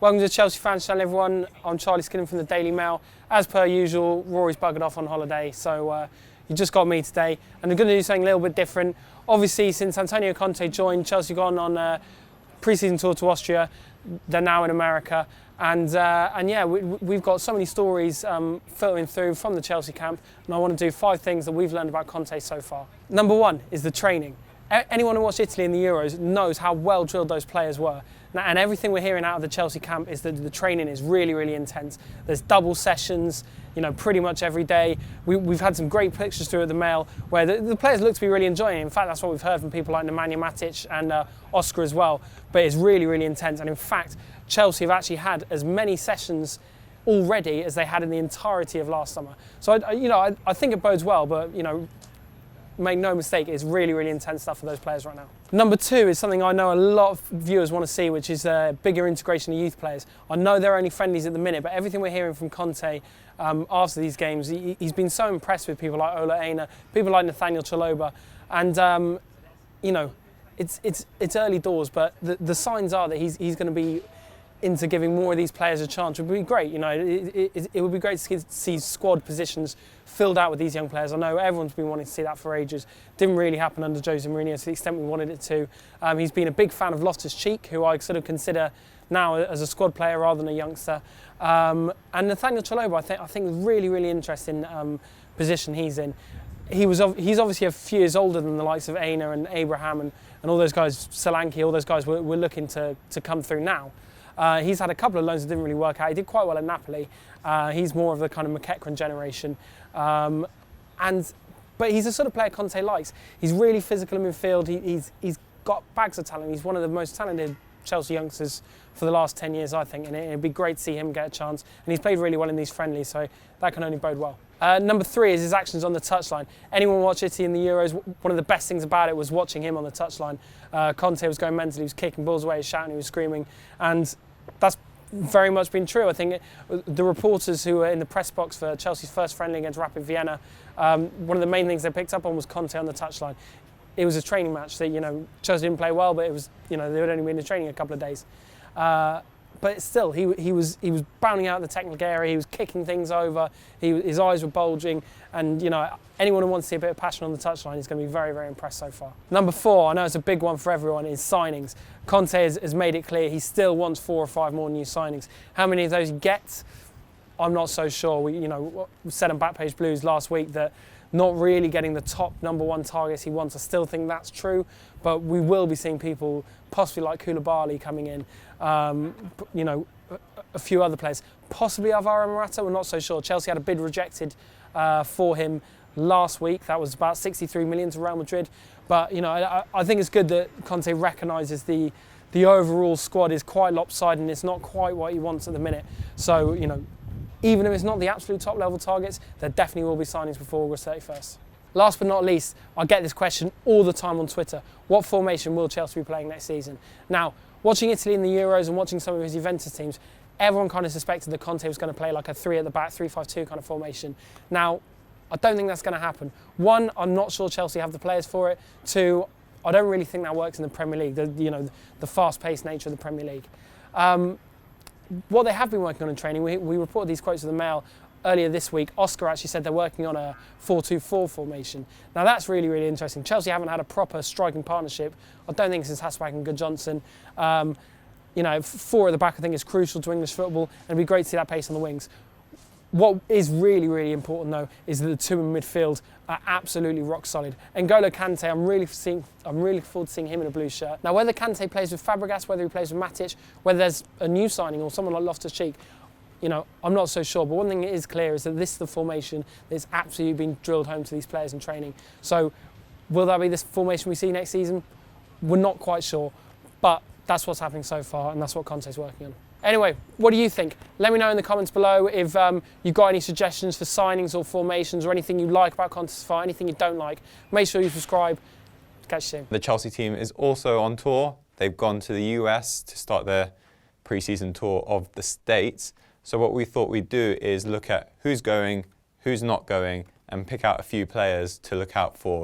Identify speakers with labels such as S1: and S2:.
S1: Welcome to the Chelsea Fans Channel, everyone. I'm Charlie Skillen from the Daily Mail. As per usual, Rory's buggered off on holiday, so you just got me today. And I'm going to do something a little bit different. Obviously, since Antonio Conte joined, Chelsea gone on a pre-season tour to Austria. They're now in America. And yeah, we've got so many stories filtering through from the Chelsea camp. And I want to do 5 things that we've learned about Conte so far. Number 1 is the training. Anyone who watched Italy in the Euros knows how well drilled those players were. And everything we're hearing out of the Chelsea camp is that the training is really, really intense. There's double sessions, pretty much every day. We've had some great pictures through at the Mail where the players look to be really enjoying it. In fact, that's what we've heard from people like Nemanja Matic and Oscar as well. But it's really, really intense. And in fact, Chelsea have actually had as many sessions already as they had in the entirety of last summer. So, I think it bodes well, but, make no mistake, it's really, really intense stuff for those players right now. Number 2 is something I know a lot of viewers want to see, which is bigger integration of youth players. I know they're only friendlies at the minute, but everything we're hearing from Conte after these games, he's been so impressed with people like Ola Aina, people like Nathaniel Chalobah, and it's early doors, but the signs are that he's going to be into giving more of these players a chance. It would be great, it would be great to see squad positions filled out with these young players. I know everyone's been wanting to see that for ages. Didn't really happen under Jose Mourinho to the extent we wanted it to. He's been a big fan of Loftus-Cheek, who I sort of consider now as a squad player rather than a youngster. And Nathaniel Chalobah, I think is really, really interesting position he's in. He's obviously a few years older than the likes of Aina and Abraham and all those guys, Solanke, all those guys we're looking to come through now. He's had a couple of loans that didn't really work out. He did quite well at Napoli. He's more of the kind of McEachran generation. But he's the sort of player Conte likes. He's really physical in midfield. He's got bags of talent. He's one of the most talented Chelsea youngsters for the last 10 years, I think. And it'd be great to see him get a chance. And he's played really well in these friendlies, so that can only bode well. Number 3 is his actions on the touchline. Anyone watch Italy in the Euros, one of the best things about it was watching him on the touchline. Conte was going mental, he was kicking balls away, he was shouting, he was screaming, and that's very much been true. I think the reporters who were in the press box for Chelsea's first friendly against Rapid Vienna, one of the main things they picked up on was Conte on the touchline. It was a training match that, Chelsea didn't play well, but it was, they would only be in the training a couple of days. But still, he was bounding out the technical area. He was kicking things over. His eyes were bulging, and anyone who wants to see a bit of passion on the touchline is going to be very, very impressed so far. Number 4, I know it's a big one for everyone, is signings. Conte has made it clear he still wants 4 or 5 more new signings. How many of those he gets, I'm not so sure. We said on Backpage Blues last week that not really getting the top number 1 targets he wants. I still think that's true, but we will be seeing people possibly like Koulibaly coming in, a few other players, possibly Alvaro Morata, we're not so sure. Chelsea had a bid rejected for him last week. That was about 63 million to Real Madrid. But I think it's good that Conte recognises the overall squad is quite lopsided and it's not quite what he wants at the minute. So even if it's not the absolute top level targets, there definitely will be signings before August 31st. Last but not least, I get this question all the time on Twitter. What formation will Chelsea be playing next season? Now, watching Italy in the Euros and watching some of his Juventus teams, everyone kind of suspected that Conte was going to play like a 3 at the back, 3-5-2 kind of formation. Now, I don't think that's going to happen. 1, I'm not sure Chelsea have the players for it. 2, I don't really think that works in the Premier League, the fast-paced nature of the Premier League. What they have been working on in training, we reported these quotes to the Mail earlier this week. Oscar actually said they're working on a 4-2-4 formation. Now that's really, really interesting. Chelsea haven't had a proper striking partnership, I don't think, since Hasselbaink and Good-Johnson. 4 at the back I think is crucial to English football, and it'd be great to see that pace on the wings. What is really, really important though is that the 2 in midfield are absolutely rock solid. N'Golo Kante, I'm really looking forward to seeing him in a blue shirt. Now whether Kante plays with Fabregas, whether he plays with Matic, whether there's a new signing or someone like Loftus-Cheek, I'm not so sure. But one thing that is clear is that this is the formation that's absolutely been drilled home to these players in training. So will that be this formation we see next season? We're not quite sure, but that's what's happening so far and that's what Conte's working on. Anyway, what do you think? Let me know in the comments below if you've got any suggestions for signings or formations or anything you like about Conte so far, anything you don't like. Make sure you subscribe. Catch you soon.
S2: The Chelsea team is also on tour. They've gone to the US to start their pre-season tour of the States. So what we thought we'd do is look at who's going, who's not going, and pick out a few players to look out for